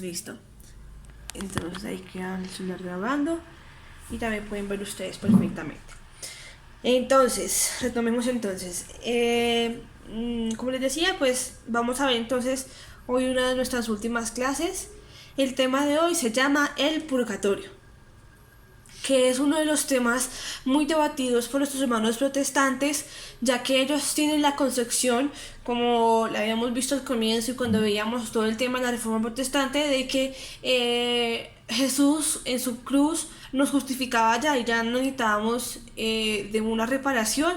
Listo. Entonces ahí queda el celular grabando y también pueden ver ustedes perfectamente. Entonces, retomemos entonces. Como les decía, pues vamos a ver entonces hoy una de nuestras últimas clases. El tema de hoy se llama el purgatorio, que es uno de los temas muy debatidos por nuestros hermanos protestantes, ya que ellos tienen la concepción, como la habíamos visto al comienzo y cuando veíamos todo el tema de la reforma protestante, de que Jesús en su cruz nos justificaba ya y ya no necesitábamos de una reparación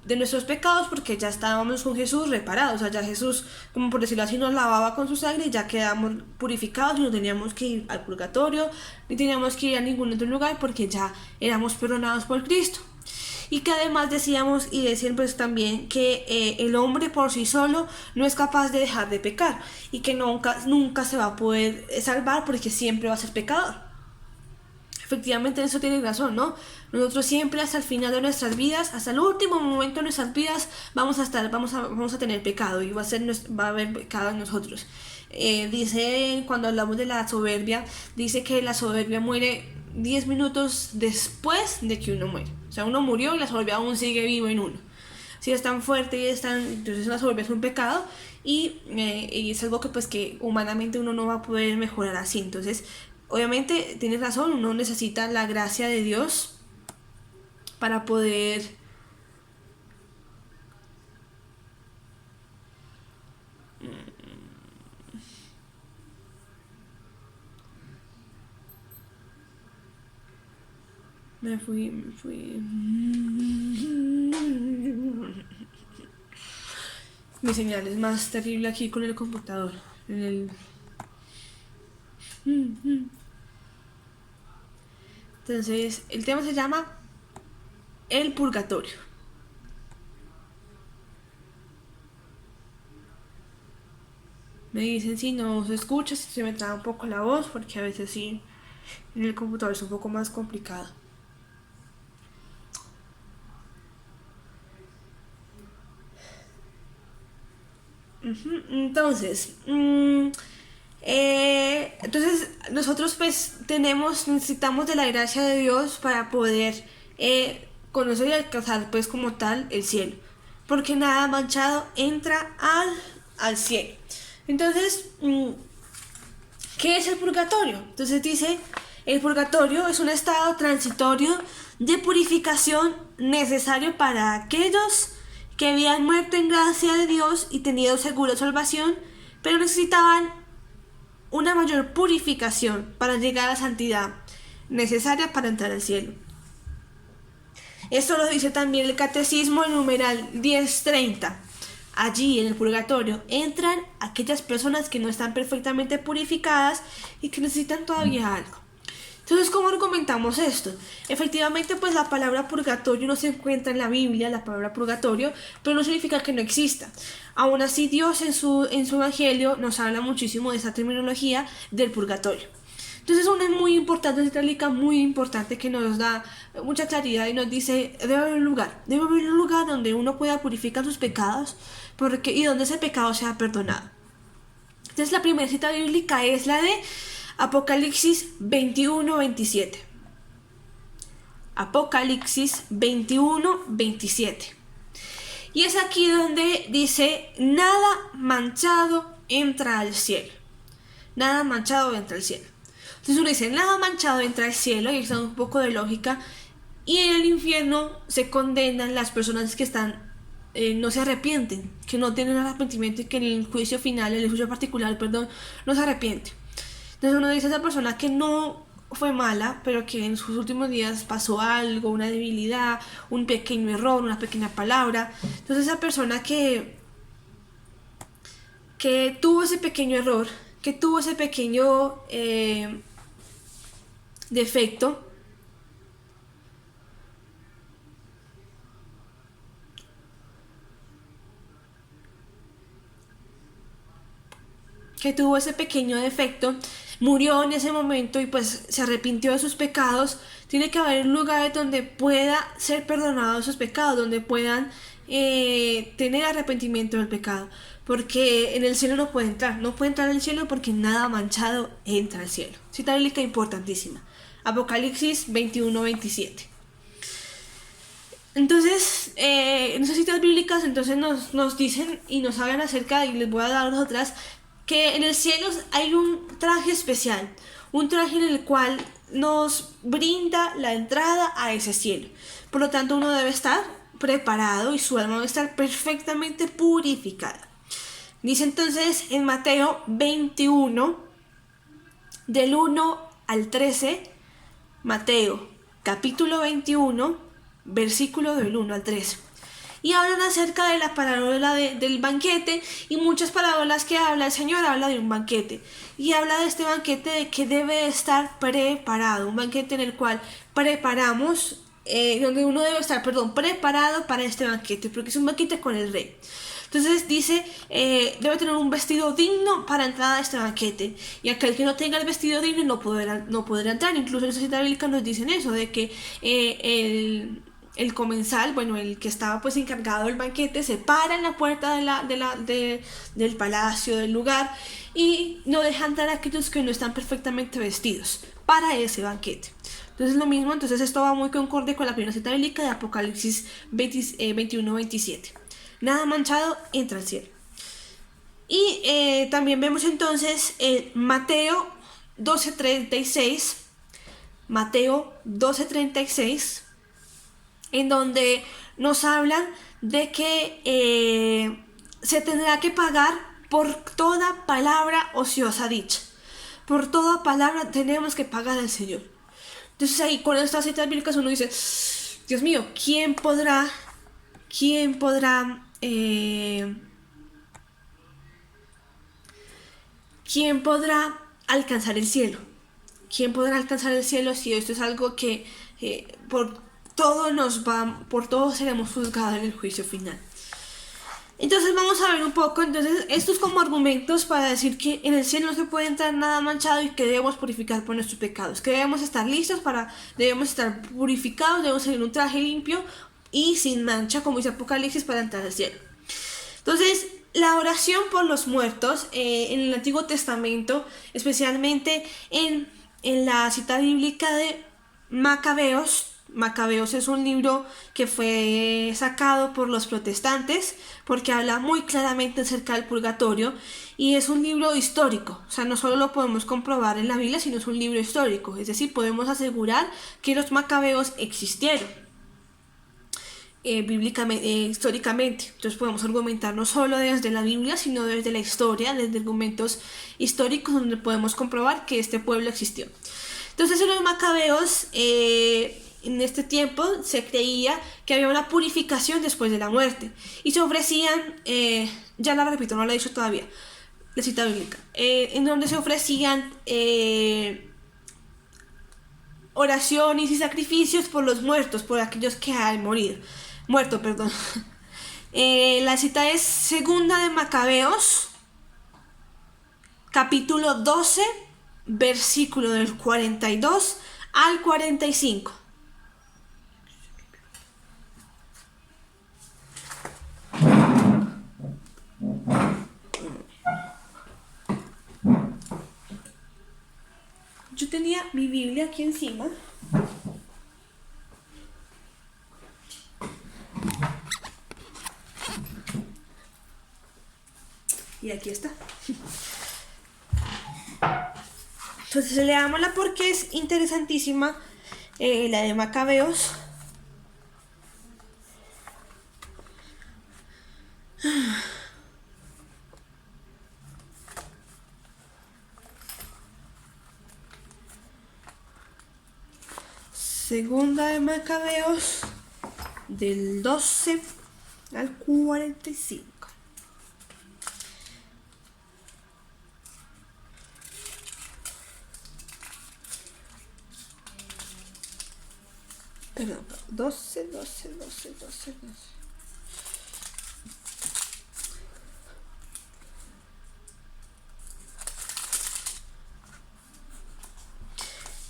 de nuestros pecados porque ya estábamos con Jesús reparados, o sea, ya Jesús, como por decirlo así, nos lavaba con su sangre y ya quedamos purificados y no teníamos que ir al purgatorio ni teníamos que ir a ningún otro lugar porque ya éramos perdonados por Cristo. Y que además decíamos y decían pues también que el hombre por sí solo no es capaz de dejar de pecar y que nunca se va a poder salvar porque siempre va a ser pecador. Efectivamente, en eso tiene razón, ¿no? Nosotros siempre hasta el final de nuestras vidas, hasta el último momento de nuestras vidas, vamos a tener pecado y va a haber pecado en nosotros. Dice, cuando hablamos de la soberbia, dice que la soberbia muere 10 minutos después de que uno muere. O sea, uno murió y la soberbia aún sigue vivo en uno. Si es tan fuerte y es tan... Entonces la soberbia es un pecado y es algo que pues que humanamente uno no va a poder mejorar así. Entonces, obviamente tienes razón, uno necesita la gracia de Dios para poder me fui. Mi señal es más terrible aquí con el computador. En el... Entonces, el tema se llama el purgatorio. Me dicen si no se escucha, si se me traba un poco la voz, porque a veces sí, en el computador es un poco más complicado. Entonces, nosotros pues necesitamos de la gracia de Dios para poder conocer y alcanzar pues como tal el cielo, porque nada manchado entra al cielo. Entonces, ¿qué es el purgatorio? Entonces dice, el purgatorio es un estado transitorio de purificación necesario para aquellos que habían muerto en gracia de Dios y tenido segura salvación, pero necesitaban una mayor purificación para llegar a la santidad necesaria para entrar al cielo. Esto lo dice también el Catecismo, el numeral 1030. Allí, en el purgatorio, entran aquellas personas que no están perfectamente purificadas y que necesitan todavía algo. Entonces, ¿cómo argumentamos esto? Efectivamente, pues la palabra purgatorio no se encuentra en la Biblia, la palabra purgatorio, pero no significa que no exista. Aún así, Dios en su evangelio nos habla muchísimo de esa terminología del purgatorio. Entonces, una es muy importante, es una muy importante que nos da mucha claridad y nos dice, debe haber un lugar donde uno pueda purificar sus pecados y donde ese pecado sea perdonado. Entonces, la primera cita bíblica es la de Apocalipsis 21-27. Apocalipsis 21-27. Y es aquí donde dice, nada manchado entra al cielo. Nada manchado entra al cielo. Entonces uno dice, nada manchado entra al cielo, y está un poco de lógica. Y en el infierno se condenan las personas que están, no se arrepienten, que no tienen arrepentimiento y que en el juicio final, en el juicio particular, no se arrepiente. Entonces uno dice a esa persona que no fue mala, pero que en sus últimos días pasó algo, una debilidad, un pequeño error, una pequeña palabra. Entonces esa persona que tuvo ese pequeño error, que tuvo ese pequeño defecto, murió en ese momento y pues se arrepintió de sus pecados, tiene que haber un lugar donde pueda ser perdonado sus pecados, donde puedan tener arrepentimiento del pecado. porque en el cielo no puede entrar. No puede entrar al cielo porque nada manchado entra al cielo. Cita bíblica importantísima. Apocalipsis 21-27. Entonces, en esas citas bíblicas entonces nos dicen y nos hablan acerca, y les voy a dar otras, que en el cielo hay un traje especial, un traje en el cual nos brinda la entrada a ese cielo. Por lo tanto, uno debe estar preparado y su alma debe estar perfectamente purificada. Dice entonces en Mateo 21, del 1 al 13, Mateo capítulo 21, versículo del 1 al 13. Y hablan acerca de la parábola del banquete, y muchas parábolas que habla el Señor habla de un banquete. Y habla de este banquete de que debe estar preparado, un banquete en el cual preparamos, donde uno debe estar, preparado para este banquete, porque es un banquete con el rey. Entonces dice, debe tener un vestido digno para entrar a este banquete. Y aquel que no tenga el vestido digno no podrá entrar. Incluso en la cita bíblica nos dicen eso, de que el comensal, bueno, el que estaba pues encargado del banquete, se para en la puerta del palacio, del lugar, y no deja entrar a aquellos que no están perfectamente vestidos para ese banquete. Entonces lo mismo, entonces esto va muy concorde con la primera cita bíblica de Apocalipsis 21-27. Nada manchado entra al cielo. Y también vemos entonces Mateo 12:36, Mateo 12:36, en donde nos hablan de que se tendrá que pagar por toda palabra ociosa dicha. Por toda palabra tenemos que pagar al Señor. Entonces ahí con estas citas bíblicas uno dice, Dios mío, ¿quién podrá alcanzar el cielo? ¿Quién podrá alcanzar el cielo si esto es algo que por todo seremos juzgados en el juicio final? Entonces vamos a ver un poco, entonces estos como argumentos para decir que en el cielo no se puede entrar nada manchado y que debemos purificar por nuestros pecados, que debemos estar listos debemos estar purificados, debemos tener un traje limpio y sin mancha, como dice Apocalipsis, para entrar al cielo. Entonces, la oración por los muertos en el Antiguo Testamento, especialmente en la cita bíblica de Macabeos. Macabeos es un libro que fue sacado por los protestantes porque habla muy claramente acerca del purgatorio, y es un libro histórico. O sea, no solo lo podemos comprobar en la Biblia, sino es un libro histórico. Es decir, podemos asegurar que los macabeos existieron históricamente. Entonces podemos argumentar no solo desde la Biblia, sino desde la historia, desde argumentos históricos donde podemos comprobar que este pueblo existió. Entonces en los macabeos, en este tiempo se creía que había una purificación después de la muerte, y se ofrecían, ya la repito, no la he dicho todavía, la cita bíblica, en donde se ofrecían oraciones y sacrificios por los muertos, por aquellos que han muerto. La cita es Segunda de Macabeos, capítulo 12, versículo del 42 al 45. Yo tenía mi Biblia aquí encima. Y aquí está. Entonces leámosla porque es interesantísima, la de Macabeos. Segunda de Macabeos, del 12 al 45. Perdón, 12.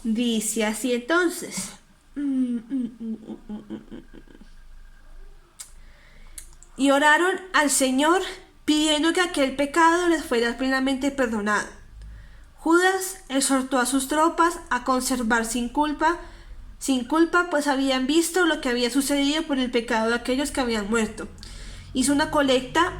Dice así entonces. Y oraron al Señor pidiendo que aquel pecado les fuera plenamente perdonado. Judas exhortó a sus tropas a conservar sin culpa, pues habían visto lo que había sucedido por el pecado de aquellos que habían muerto. Hizo una colecta,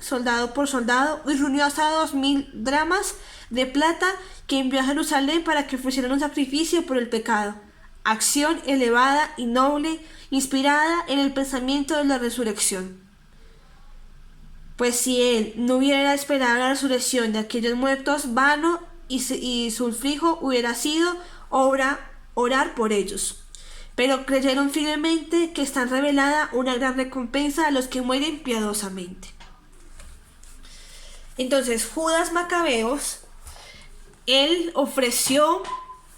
soldado por soldado, y reunió hasta 2000 dramas de plata que envió a Jerusalén para que ofrecieran un sacrificio por el pecado. Acción elevada y noble, inspirada en el pensamiento de la resurrección. Pues si él no hubiera esperado la resurrección de aquellos muertos, vano y sulfrijo hubiera sido orar por ellos. Pero creyeron firmemente que está revelada una gran recompensa a los que mueren piadosamente. Entonces, Judas Macabeos, él ofreció,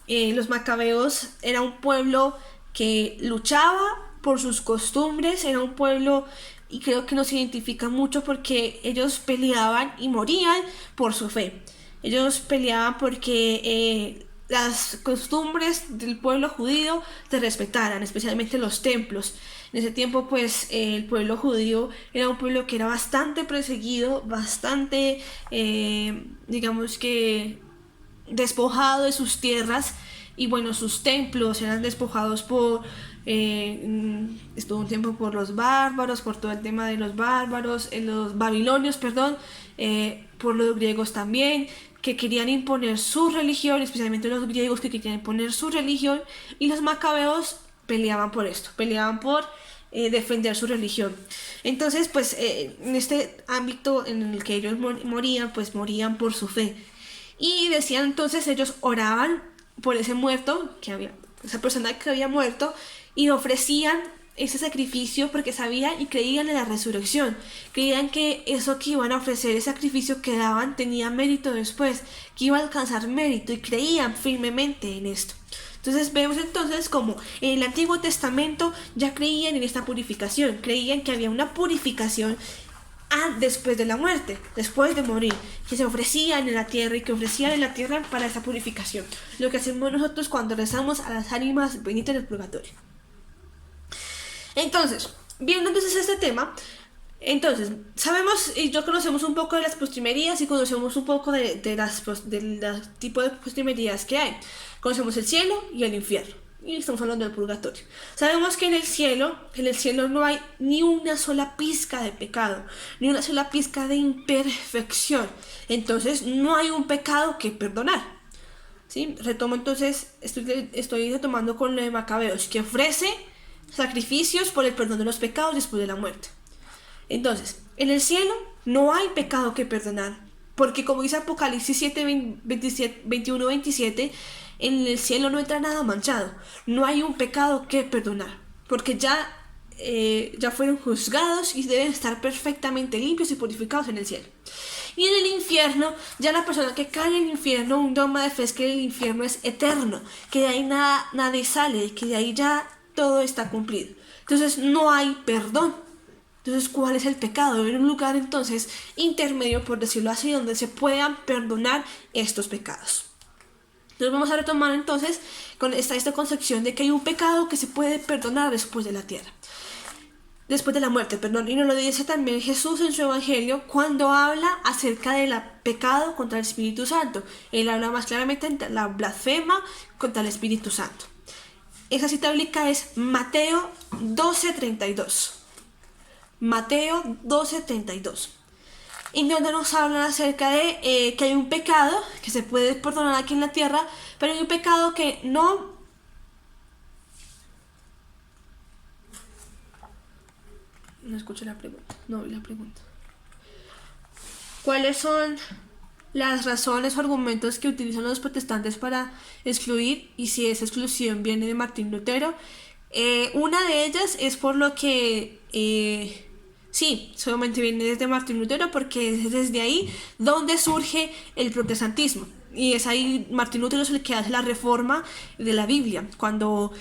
los macabeos era un pueblo que luchaba por sus costumbres, era un pueblo, y creo que nos identifica mucho porque ellos peleaban y morían por su fe. Ellos peleaban porque las costumbres del pueblo judío se respetaran, especialmente los templos. En ese tiempo, pues, el pueblo judío era un pueblo que era bastante perseguido, bastante, digamos que, despojado de sus tierras, y bueno, sus templos eran despojados estuvo un tiempo por los bárbaros, por todo el tema de los bárbaros, los babilonios, perdón, por los griegos también, que querían imponer su religión, especialmente los griegos que querían imponer su religión, y los macabeos peleaban por esto, peleaban por defender su religión. Entonces, pues, en este ámbito en el que ellos morían, pues morían por su fe. Y decían, entonces, ellos oraban por ese muerto, esa persona que había muerto, y ofrecían ese sacrificio porque sabían y creían en la resurrección. Creían que eso que iban a ofrecer, el sacrificio que daban, tenía mérito después, que iba a alcanzar mérito, y creían firmemente en esto. Entonces vemos entonces como en el Antiguo Testamento ya creían en esta purificación, creían que había una purificación después de la muerte, después de morir, que se ofrecían en la tierra y que ofrecían en la tierra para esa purificación. Lo que hacemos nosotros cuando rezamos a las ánimas benditas del purgatorio. Entonces, viendo entonces este tema, entonces sabemos y yo conocemos un poco de las postrimerías y conocemos un poco de las tipos de postrimerías que hay. Conocemos el cielo y el infierno. Y estamos hablando del purgatorio. Sabemos que en el cielo no hay ni una sola pizca de pecado, ni una sola pizca de imperfección. Entonces no hay un pecado que perdonar. ¿Sí? Retomo entonces, estoy retomando con lo de Macabeos, que ofrece sacrificios por el perdón de los pecados después de la muerte. Entonces, en el cielo no hay pecado que perdonar, porque como dice Apocalipsis 7, 21, 27, en el cielo no entra nada manchado, no hay un pecado que perdonar, porque ya fueron juzgados y deben estar perfectamente limpios y purificados en el cielo. Y en el infierno, ya la persona que cae en el infierno, un dogma de fe es que el infierno es eterno, que de ahí nadie sale, que de ahí ya todo está cumplido. Entonces no hay perdón. Entonces, ¿cuál es el pecado? Debe haber un lugar entonces intermedio, por decirlo así, donde se puedan perdonar estos pecados. Entonces vamos a retomar entonces con esta concepción de que hay un pecado que se puede perdonar después de la tierra. Después de la muerte, perdón. Y nos lo dice también Jesús en su evangelio cuando habla acerca del pecado contra el Espíritu Santo. Él habla más claramente de la blasfema contra el Espíritu Santo. Esa cita bíblica es Mateo 12:32. Mateo 12:32. Y donde nos hablan acerca de que hay un pecado que se puede perdonar aquí en la tierra, pero hay un pecado que no escuché la pregunta, no vi la pregunta. ¿Cuáles son las razones o argumentos que utilizan los protestantes para excluir, y si esa exclusión viene de Martín Lutero? Una de ellas es por lo que sí, solamente viene desde Martín Lutero, porque es desde ahí donde surge el protestantismo. Y es ahí, Martín Lutero es el que hace la reforma de la Biblia. Cuando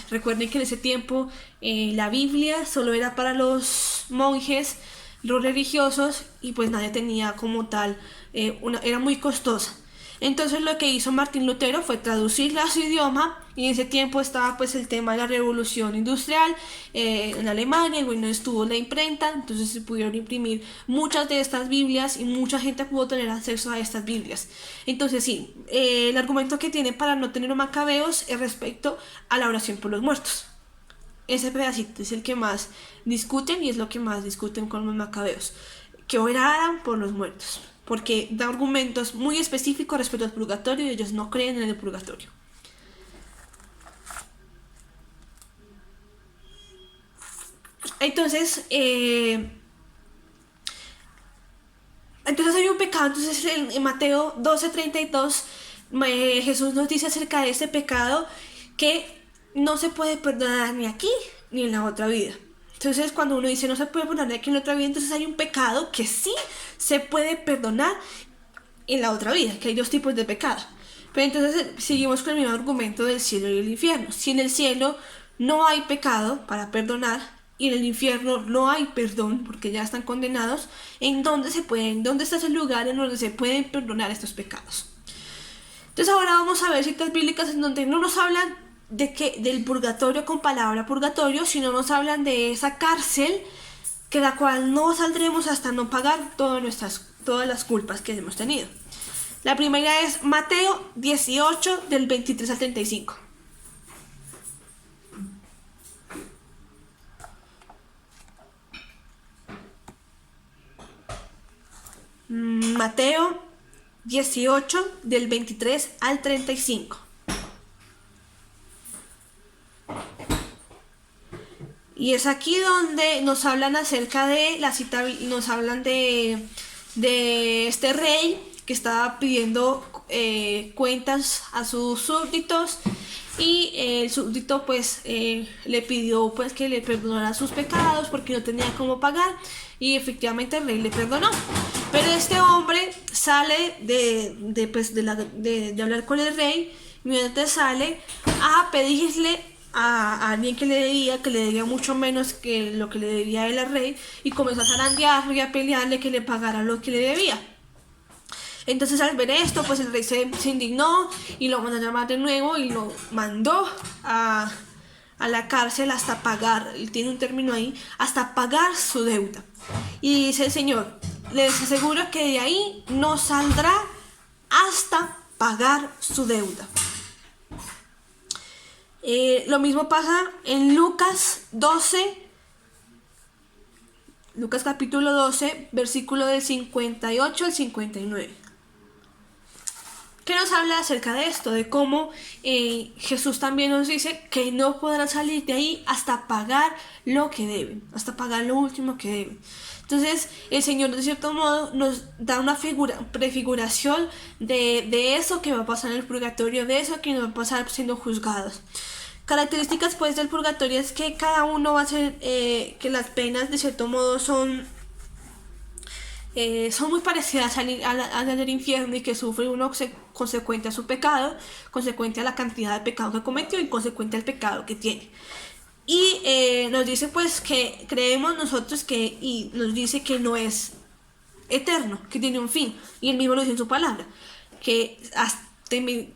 recuerden que en ese tiempo la Biblia solo era para los monjes, los religiosos, y pues nadie tenía como tal, era muy costosa. Entonces lo que hizo Martín Lutero fue traducirla a su idioma, y en ese tiempo estaba pues el tema de la revolución industrial en Alemania, y bueno, estuvo la imprenta, entonces se pudieron imprimir muchas de estas Biblias y mucha gente pudo tener acceso a estas Biblias. Entonces sí, el argumento que tiene para no tener macabeos es respecto a la oración por los muertos. Ese pedacito es el que más discuten, y es lo que más discuten con los macabeos, que oraran por los muertos, porque da argumentos muy específicos respecto al purgatorio, y ellos no creen en el purgatorio. Entonces hay un pecado. Entonces en Mateo 12:32 Jesús nos dice acerca de ese pecado que no se puede perdonar ni aquí ni en la otra vida. Entonces cuando uno dice no se puede perdonar aquí en la otra vida, entonces hay un pecado que sí se puede perdonar en la otra vida, que hay dos tipos de pecado. Pero entonces seguimos con el mismo argumento del cielo y el infierno. Si en el cielo no hay pecado para perdonar, y en el infierno no hay perdón porque ya están condenados, ¿dónde está ese lugar en donde se pueden perdonar estos pecados? Entonces ahora vamos a ver citas bíblicas en donde no nos hablan del purgatorio con palabra purgatorio, sino nos hablan de esa cárcel que la cual no saldremos hasta no pagar todas las culpas que hemos tenido. La primera es Mateo 18 del 23 al 35. Mateo 18 del 23 al 35. Y es aquí donde nos hablan acerca de la cita, nos hablan de este rey que estaba pidiendo cuentas a sus súbditos, y el súbdito pues le pidió pues que le perdonara sus pecados porque no tenía cómo pagar, y efectivamente el rey le perdonó. Pero este hombre sale de hablar con el rey, mientras sale a pedirle a alguien que le debía mucho menos que lo que le debía él al rey, y comenzó a zarandearlo y a pelearle que le pagara lo que le debía. Entonces al ver esto, pues el rey se indignó y lo mandó a llamar de nuevo y lo mandó a la cárcel hasta pagar, tiene un término ahí, hasta pagar su deuda. Y dice el Señor, les aseguro que de ahí no saldrá hasta pagar su deuda. Lo mismo pasa en Lucas capítulo 12, versículo del 58 al 59. ¿Qué nos habla acerca de esto? De cómo Jesús también nos dice que no podrán salir de ahí hasta pagar lo que deben, hasta pagar lo último que deben. Entonces el Señor de cierto modo nos da una prefiguración de eso que va a pasar en el purgatorio, de eso que nos va a pasar siendo juzgados. Características pues del purgatorio es que cada uno va a ser, que las penas de cierto modo son muy parecidas al del infierno, y que sufre uno consecuente a su pecado, consecuente a la cantidad de pecado que cometió y consecuente al pecado que tiene. Y nos dice pues que creemos nosotros y nos dice que no es eterno, que tiene un fin, y él mismo lo dice en su palabra, que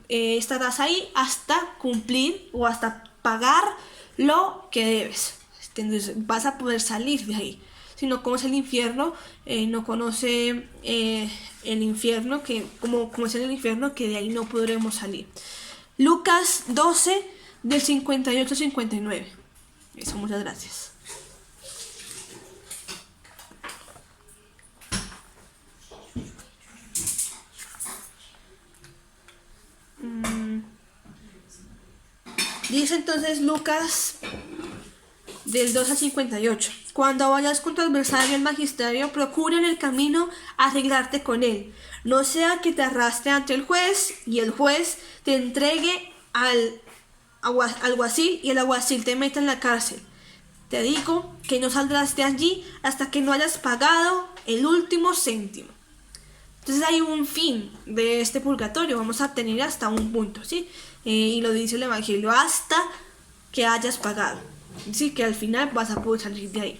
estarás ahí hasta cumplir o hasta pagar lo que debes. Entonces vas a poder salir de ahí. Si no conoce el infierno, no conoce el infierno, como es en el infierno, que de ahí no podremos salir. Lucas 12 del 58 al 59. Eso, muchas gracias. Dice entonces Lucas del 2 al 58. Cuando vayas con tu adversario al magisterio, procura en el camino arreglarte con él. No sea que te arrastre ante el juez y el juez te entregue al alguacil y el alguacil te meta en la cárcel. Te digo que no saldrás de allí hasta que no hayas pagado el último céntimo. Entonces hay un fin de este purgatorio, vamos a tener hasta un punto, ¿sí? Y lo dice el Evangelio, hasta que hayas pagado. Sí, que al final vas a poder salir de ahí.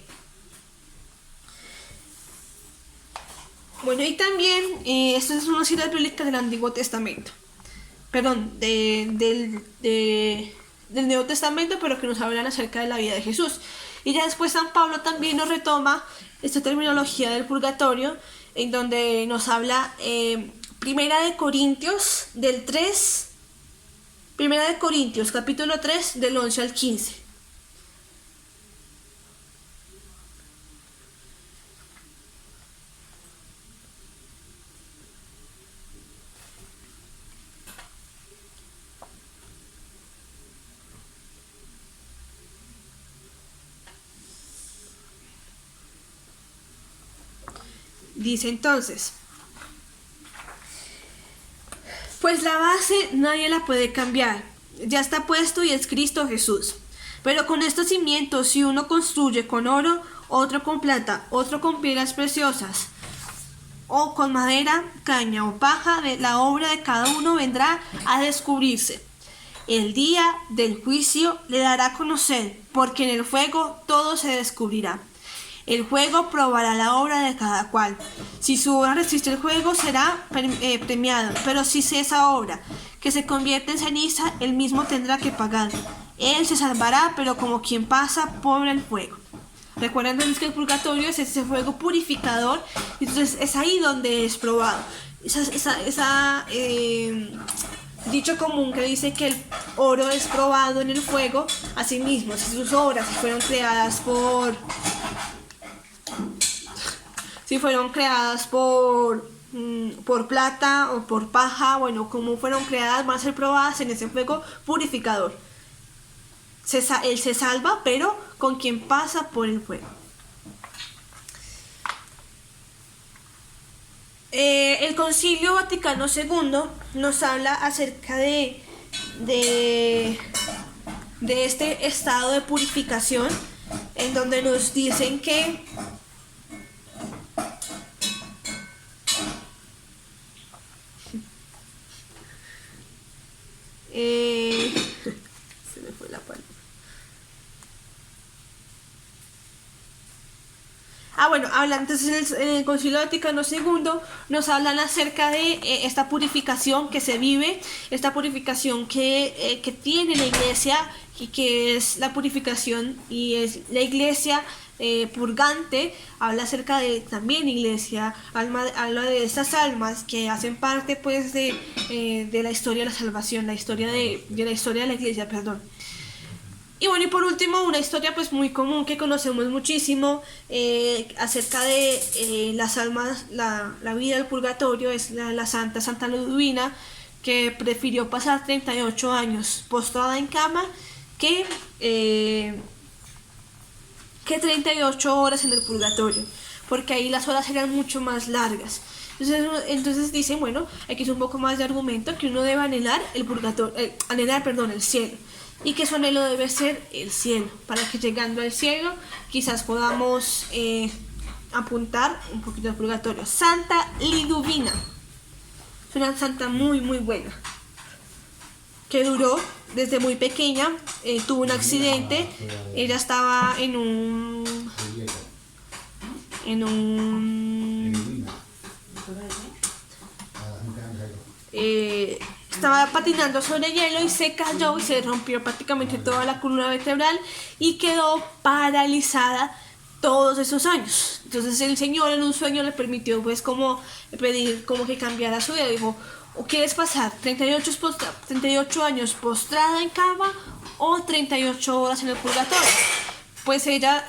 Bueno, y también, estas son unas citas bíblicas del Antiguo Testamento. Perdón, del Nuevo Testamento, pero que nos hablan acerca de la vida de Jesús. Y ya después San Pablo también nos retoma esta terminología del purgatorio, en donde nos habla Primera de Corintios del 3, Primera de Corintios capítulo 3 del 11 al 15. Dice entonces: pues la base nadie la puede cambiar, ya está puesto y es Cristo Jesús. Pero con estos cimientos, si uno construye con oro, otro con plata, otro con piedras preciosas, o con madera, caña o paja, la obra de cada uno vendrá a descubrirse. El día del juicio le dará a conocer, porque en el fuego todo se descubrirá. El fuego probará la obra de cada cual. Si su obra resiste el fuego, será premiado. Pero si esa obra que se convierte en ceniza, él mismo tendrá que pagar. Él se salvará, pero como quien pasa por el fuego. Recuerden entonces que el purgatorio es ese fuego purificador. Entonces es ahí donde es probado. Dicho común que dice que el oro es probado en el fuego. Asimismo, si sus obras fueron creadas por plata o por paja, bueno, como fueron creadas, van a ser probadas en ese fuego purificador. Él se salva, pero con quien pasa por el fuego. El Concilio Vaticano II nos habla acerca de este estado de purificación, en donde nos dicen que se me fue la palabra. Bueno, hablan entonces en el Concilio Vaticano II nos hablan acerca de esta purificación que se vive, esta purificación que tiene la Iglesia, y que es la purificación y es la Iglesia purgante. Habla acerca de también Iglesia, habla de estas almas que hacen parte pues de la historia de la salvación, la historia de la historia de la Iglesia, perdón. Y bueno, y por último, una historia pues muy común que conocemos muchísimo acerca de las almas, la vida del purgatorio, es la Santa Ludovina, que prefirió pasar 38 años postrada en cama que 38 horas en el purgatorio, porque ahí las horas eran mucho más largas. Entonces dicen, bueno, aquí es un poco más de argumento que uno debe anhelar el cielo. Y que su anhelo debe ser el cielo, para que llegando al cielo quizás podamos apuntar un poquito al purgatorio. Santa Liduvina, es una santa muy muy buena, que duró desde muy pequeña, tuvo un accidente, ella estaba estaba patinando sobre hielo y se cayó y se rompió prácticamente toda la columna vertebral y quedó paralizada todos esos años. Entonces el Señor en un sueño le permitió pues como pedir como que cambiara su vida. Dijo: ¿o quieres pasar 38 años postrada en cama o 38 horas en el purgatorio? Pues ella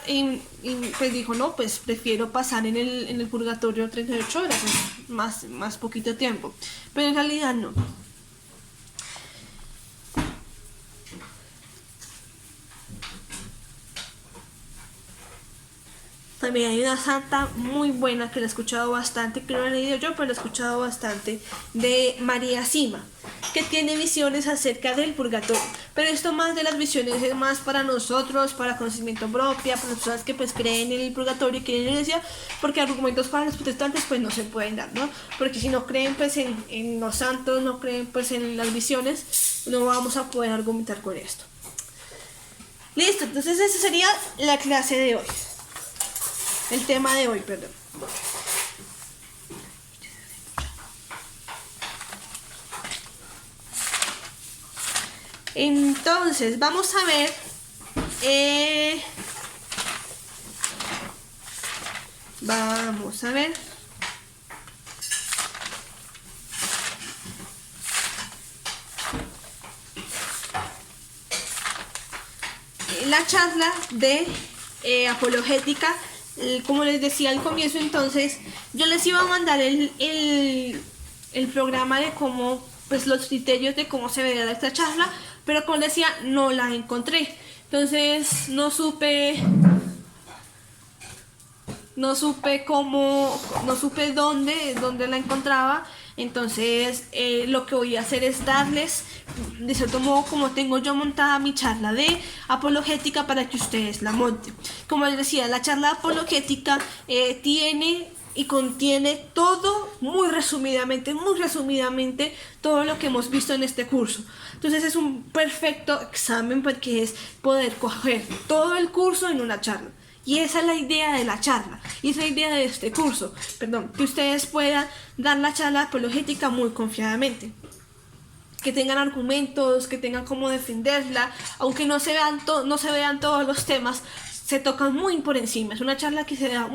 pues dijo: no, pues prefiero pasar en el purgatorio 38 horas, es más poquito tiempo. Pero en realidad no. También hay una santa muy buena que la he escuchado bastante, que no la he leído yo, pero la he escuchado bastante, de María Sima, que tiene visiones acerca del purgatorio. Pero esto más de las visiones es más para nosotros, para conocimiento propio, para las personas que pues creen en el purgatorio y creen en la iglesia, porque argumentos para los protestantes pues no se pueden dar, ¿no? Porque si no creen pues en los santos, no creen pues en las visiones, no vamos a poder argumentar con esto. Listo, entonces esa sería la clase de hoy. El tema de hoy, perdón. Entonces, vamos a ver. Vamos a ver. La charla de apologética, como les decía al comienzo, entonces yo les iba a mandar el programa de cómo, pues los criterios de cómo se vería esta charla, pero como les decía, no la encontré. Entonces no supe dónde la encontraba. Entonces lo que voy a hacer es darles, de cierto modo, como tengo yo montada mi charla de apologética, para que ustedes la monten. Como les decía, la charla apologética tiene y contiene todo muy resumidamente, todo lo que hemos visto en este curso. Entonces es un perfecto examen, porque es poder coger todo el curso en una charla. Y esa es la idea de la charla, y esa es la idea de este curso, que ustedes puedan dar la charla apologética muy confiadamente, que tengan argumentos, que tengan cómo defenderla, aunque no se vean todos los temas, se tocan muy por encima. Es una charla que se da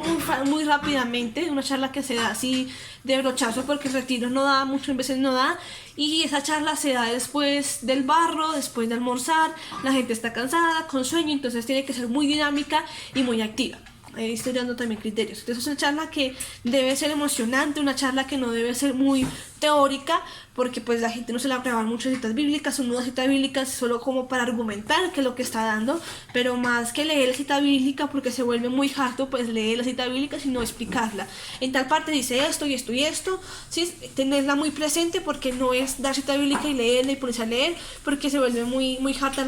muy rápidamente, una charla que se da así de brochazo, porque el retiro no da, muchas veces no da, y esa charla se da después del barro, después de almorzar, la gente está cansada, con sueño, entonces tiene que ser muy dinámica y muy activa. Estoy dando también criterios. Entonces es una charla que debe ser emocionante, una charla que no debe ser muy teórica, porque pues la gente no se la va a grabar muchas citas bíblicas, son unas citas bíblicas solo como para argumentar qué es lo que está dando, pero más que leer la cita bíblica, porque se vuelve muy harto pues leer la cita bíblica, sino explicarla. En tal parte dice esto y esto y esto, ¿sí? Tenerla muy presente, porque no es dar cita bíblica y leerla y ponerse a leer, porque se vuelve muy harta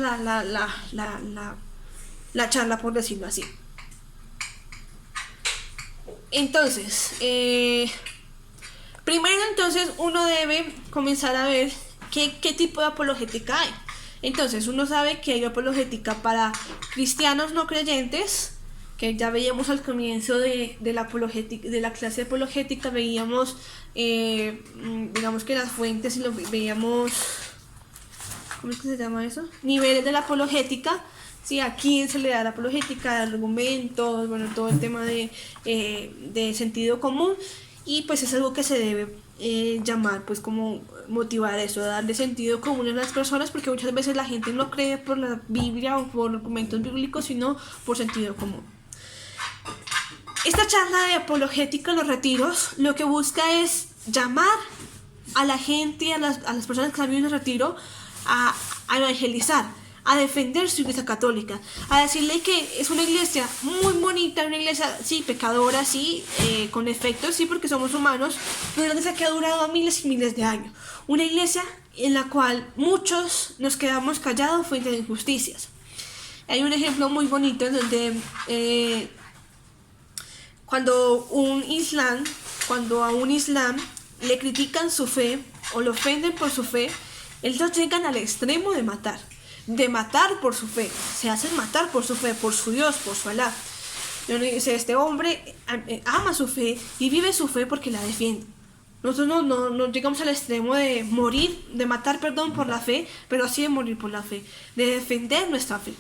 la charla, por decirlo así. Entonces, primero entonces uno debe comenzar a ver qué tipo de apologética hay. Entonces uno sabe que hay apologética para cristianos no creyentes, que ya veíamos al comienzo de la apologética, de la clase de apologética, veíamos digamos que las fuentes, y lo veíamos, ¿cómo es que se llama eso? Niveles de la apologética. Sí, a quién se le da la apologética, argumentos, bueno, todo el tema de sentido común, y pues es algo que se debe llamar, pues como motivar eso, darle sentido común a las personas, porque muchas veces la gente no cree por la Biblia o por argumentos bíblicos, sino por sentido común. Esta charla de apologética en los retiros lo que busca es llamar a la gente, a las personas que están viviendo el retiro, a evangelizar, a defender su iglesia católica, a decirle que es una iglesia muy bonita, una iglesia, sí, pecadora, sí, con efectos, sí, porque somos humanos, pero una iglesia que ha durado miles y miles de años, una iglesia en la cual muchos nos quedamos callados frente a injusticias. Hay un ejemplo muy bonito en donde cuando a un islam le critican su fe o lo ofenden por su fe, ellos llegan al extremo de matar por su fe, se hacen matar por su fe, por su Dios, por su Alá. Dice, este hombre ama su fe y vive su fe porque la defiende. Nosotros no llegamos al extremo de morir, de matar, perdón, por la fe, pero sí de morir por la fe, de defender nuestra fe.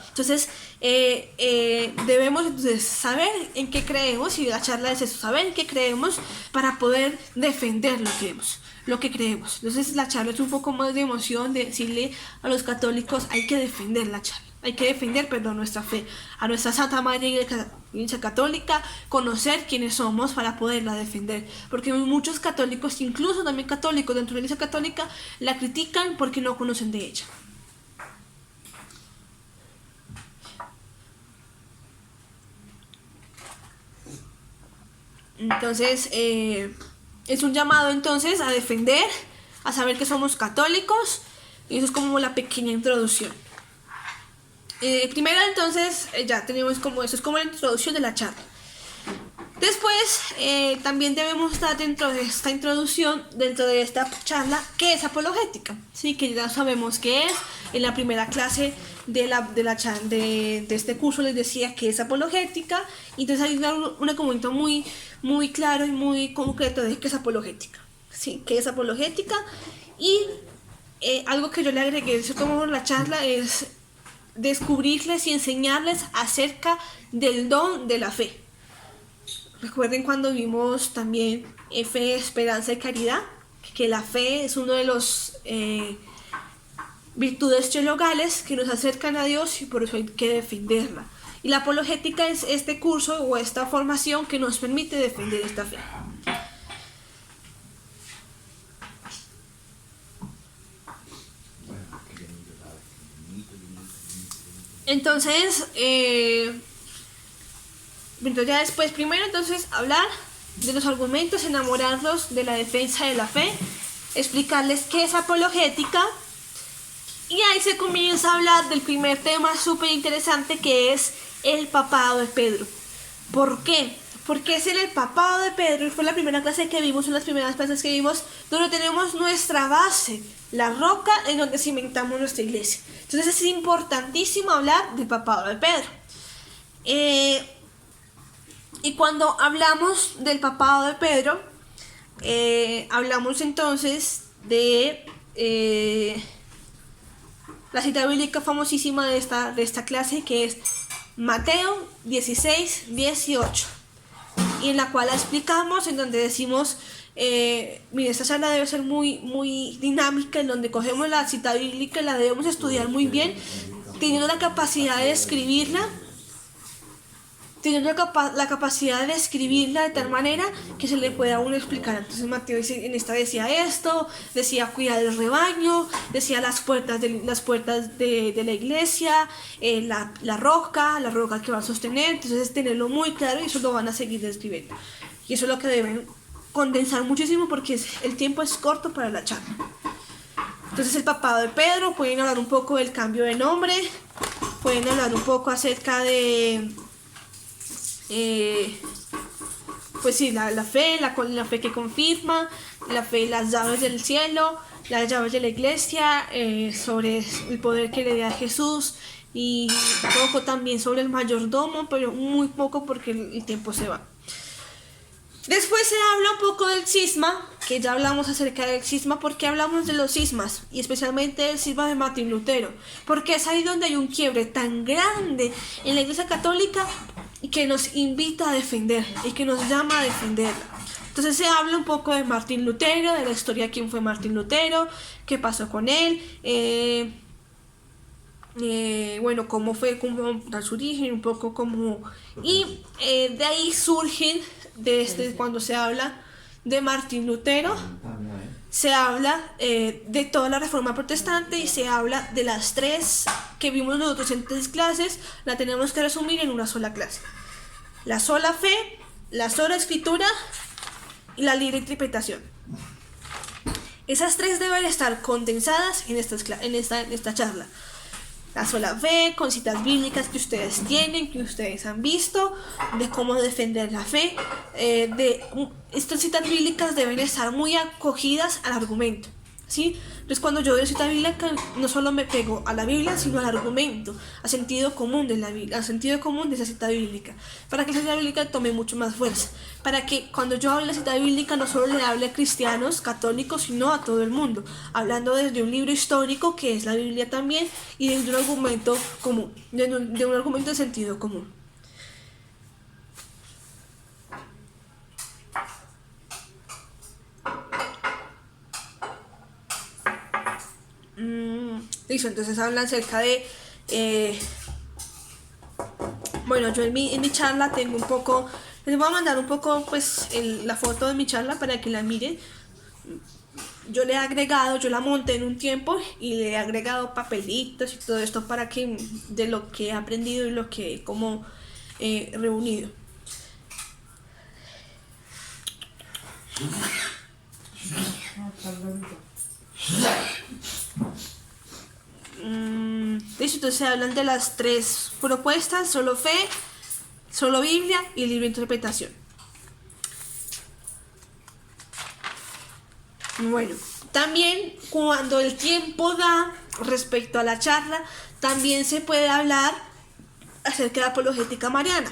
Entonces debemos entonces saber en qué creemos, y la charla es eso, saber en qué creemos para poder defender lo que creemos. Entonces la charla es un poco más de emoción, de decirle a los católicos, hay que defender la charla, hay que defender, perdón, nuestra fe, a nuestra Santa Madre Iglesia Católica, conocer quiénes somos para poderla defender, porque muchos católicos, incluso también católicos dentro de la Iglesia Católica, la critican porque no conocen de ella. Entonces es un llamado entonces a defender, a saber que somos católicos, y eso es como la pequeña introducción. Primero entonces ya tenemos como eso, es como la introducción de la charla. Después también debemos estar dentro de esta introducción, dentro de esta charla, ¿qué es apologética? Sí, que ya sabemos qué es. En la primera clase de este curso les decía que es apologética, y entonces hay un argumento muy claro y muy concreto de qué es apologética. Sí, qué es apologética, y algo que yo le agregué, cierto modo, en la charla es descubrirles y enseñarles acerca del don de la fe. Recuerden cuando vimos también fe, esperanza y caridad, que la fe es uno de los virtudes teologales que nos acercan a Dios y por eso hay que defenderla. Y la apologética es este curso o esta formación que nos permite defender esta fe. Entonces, ya después, primero entonces hablar de los argumentos, enamorarlos de la defensa de la fe, explicarles qué es apologética, y ahí se comienza a hablar del primer tema súper interesante, que es el papado de Pedro. ¿Por qué? Porque es en el papado de Pedro, y fue la primera clase que vimos, una de las primeras clases que vimos, donde tenemos nuestra base, la roca en donde cimentamos nuestra iglesia. Entonces es importantísimo hablar del papado de Pedro. Y cuando hablamos del papado de Pedro, hablamos entonces de la cita bíblica famosísima de esta clase, que es Mateo 16, 18, y en la cual la explicamos, en donde decimos, mire, esta charla debe ser muy, muy dinámica, en donde cogemos la cita bíblica y la debemos estudiar muy bien, teniendo la capacidad de escribirla, teniendo la capacidad de escribirla de tal manera que se le pueda a uno explicar. Entonces Mateo en esta decía esto, decía cuidar el rebaño, decía las puertas de la iglesia, la roca que va a sostener. Entonces tenerlo muy claro, y eso lo van a seguir describiendo. Y eso es lo que deben condensar muchísimo, porque el tiempo es corto para la charla. Entonces el papado de Pedro, pueden hablar un poco del cambio de nombre, pueden hablar un poco acerca de pues sí, la fe, la fe que confirma, la fe, las llaves del cielo, las llaves de la iglesia, sobre el poder que le da a Jesús, y poco también sobre el mayordomo, pero muy poco porque el tiempo se va. Después se habla un poco del cisma, que ya hablamos acerca del cisma. Porque hablamos de los cismas, y especialmente del cisma de Martín Lutero, porque es ahí donde hay un quiebre tan grande en la Iglesia Católica y que nos invita a defender y que nos llama a defenderla. Entonces se habla un poco de Martín Lutero, de la historia de quién fue Martín Lutero, qué pasó con él, bueno, cómo fue, cómo da su origen, un poco como, y de ahí surgen cuando se habla de Martín Lutero, se habla de toda la Reforma Protestante, y se habla de las tres que vimos nosotros en 3 clases. La tenemos que resumir en una sola clase: la sola fe, la sola escritura y la libre interpretación. Esas 3 deben estar condensadas en esta charla. La sola fe, con citas bíblicas que ustedes tienen, que ustedes han visto, de cómo defender la fe. Estas citas bíblicas deben estar muy acogidas al argumento, ¿sí? Entonces cuando yo doy cita bíblica, no solo me pego a la Biblia, sino al argumento, al sentido común de la Biblia, al sentido común de esa cita bíblica, para que esa cita bíblica tome mucho más fuerza, para que cuando yo hable de la cita bíblica no solo le hable a cristianos, católicos, sino a todo el mundo, hablando desde un libro histórico que es la Biblia también, y desde un argumento común, de un argumento de sentido común. Listo, entonces hablan acerca de bueno, yo en mi charla tengo un poco, les voy a mandar un poco pues la foto de mi charla para que la miren. Yo le he agregado, yo la monté en un tiempo y le he agregado papelitos y todo esto para que, de lo que he aprendido y lo que he como reunido. Listo, entonces se hablan de las 3 propuestas: solo fe, solo Biblia y libre interpretación. Bueno, también cuando el tiempo da, respecto a la charla, también se puede hablar acerca de la apologética mariana,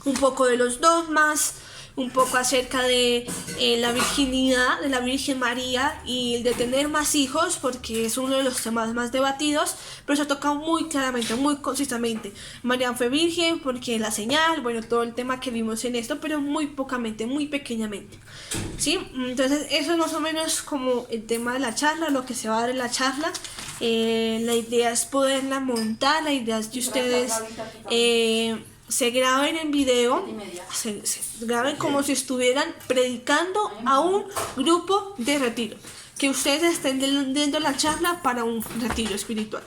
un poco de los dogmas, un poco acerca de la virginidad de la Virgen María y el de tener más hijos, porque es uno de los temas más debatidos, pero se toca muy claramente, muy concisamente. María fue virgen porque la señal, bueno, todo el tema que vimos en esto, pero muy pocamente, muy pequeñamente. ¿Sí? Entonces eso es más o menos como el tema de la charla, lo que se va a dar en la charla. La idea es poderla montar, la idea es que ustedes se graben en video, se graben como si estuvieran predicando a un grupo de retiro, que ustedes estén dando la charla para un retiro espiritual.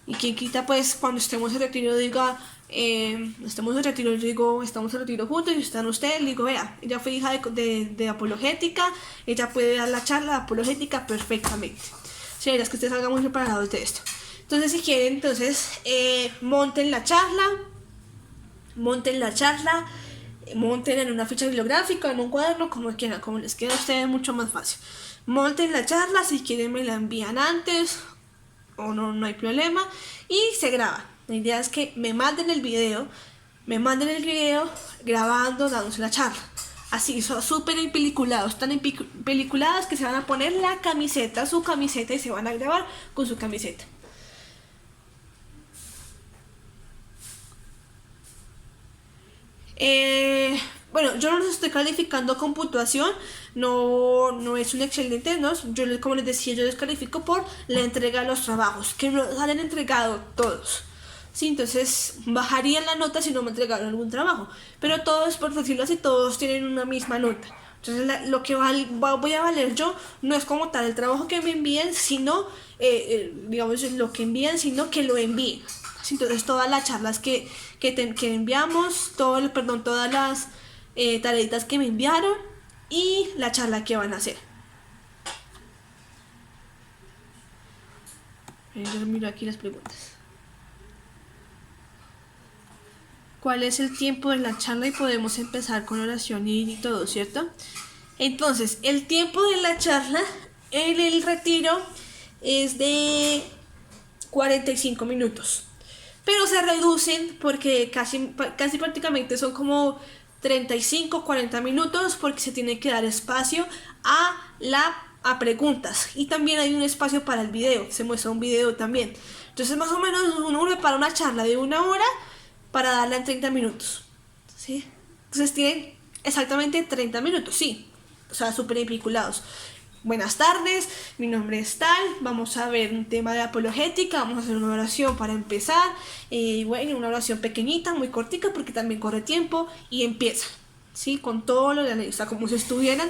Y quien quita, pues, cuando estemos en retiro diga, estamos en retiro, yo digo, estamos en retiro juntos y están ustedes, le digo, vea, ella fue hija de apologética, ella puede dar la charla de apologética perfectamente. Sí, es que ustedes salgan muy preparados de esto. Entonces, si quieren, entonces, monten la charla, monten en una ficha bibliográfica, en un cuaderno, como quieran, como les queda a ustedes mucho más fácil. Monten la charla, si quieren me la envían antes, o no hay problema, y se graba. La idea es que me manden el video grabando, dándose la charla. Así, son súper empeliculados, tan empeliculados que se van a poner su camiseta y se van a grabar con su camiseta. Bueno, yo no los estoy calificando con puntuación, no es un excelente, ¿no? Como les decía, yo les califico por la entrega de los trabajos, que no han entregado todos. Sí, entonces bajaría la nota si no me entregaron algún trabajo, pero todos, por decirlo así, todos tienen una misma nota. Entonces lo que voy a valer yo no es como tal el trabajo que me envíen, sino, digamos, lo que envían, sino que lo envíen. Entonces todas las charlas que enviamos, todas las tareitas que me enviaron y la charla que van a hacer. Yo miro aquí las preguntas. ¿Cuál es el tiempo de la charla? Y podemos empezar con oración y todo, ¿cierto? Entonces, el tiempo de la charla en el retiro es de 45 minutos. Pero se reducen porque casi prácticamente son como 35, 40 minutos porque se tiene que dar espacio a preguntas. Y también hay un espacio para el video, se muestra un video también. Entonces más o menos uno prepara una charla de 1 hora para darla en 30 minutos. ¿Sí? Entonces tienen exactamente 30 minutos, sí. O sea, súper vinculados. Buenas tardes, mi nombre es tal, vamos a ver un tema de apologética, vamos a hacer una oración para empezar, bueno, una oración pequeñita, muy cortica porque también corre tiempo y empieza, ¿sí? Con todo lo de la ley, o sea, como si estuvieran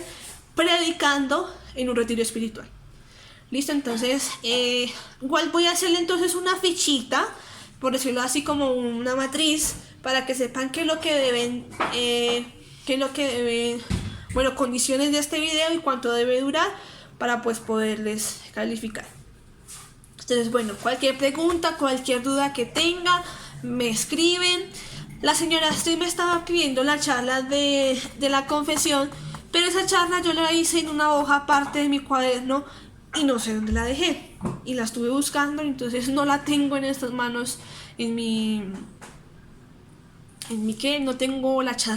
predicando en un retiro espiritual. ¿Listo? Entonces, igual voy a hacerle entonces una fichita, por decirlo así, como una matriz, para que sepan qué es lo que deben, bueno, condiciones de este video y cuánto debe durar para pues poderles calificar. Entonces, bueno, cualquier pregunta, cualquier duda que tenga, me escriben. La señora Astrid me estaba pidiendo la charla de la confesión, pero esa charla yo la hice en una hoja aparte de mi cuaderno y no sé dónde la dejé. Y la estuve buscando, entonces no la tengo en estas manos, no tengo la charla.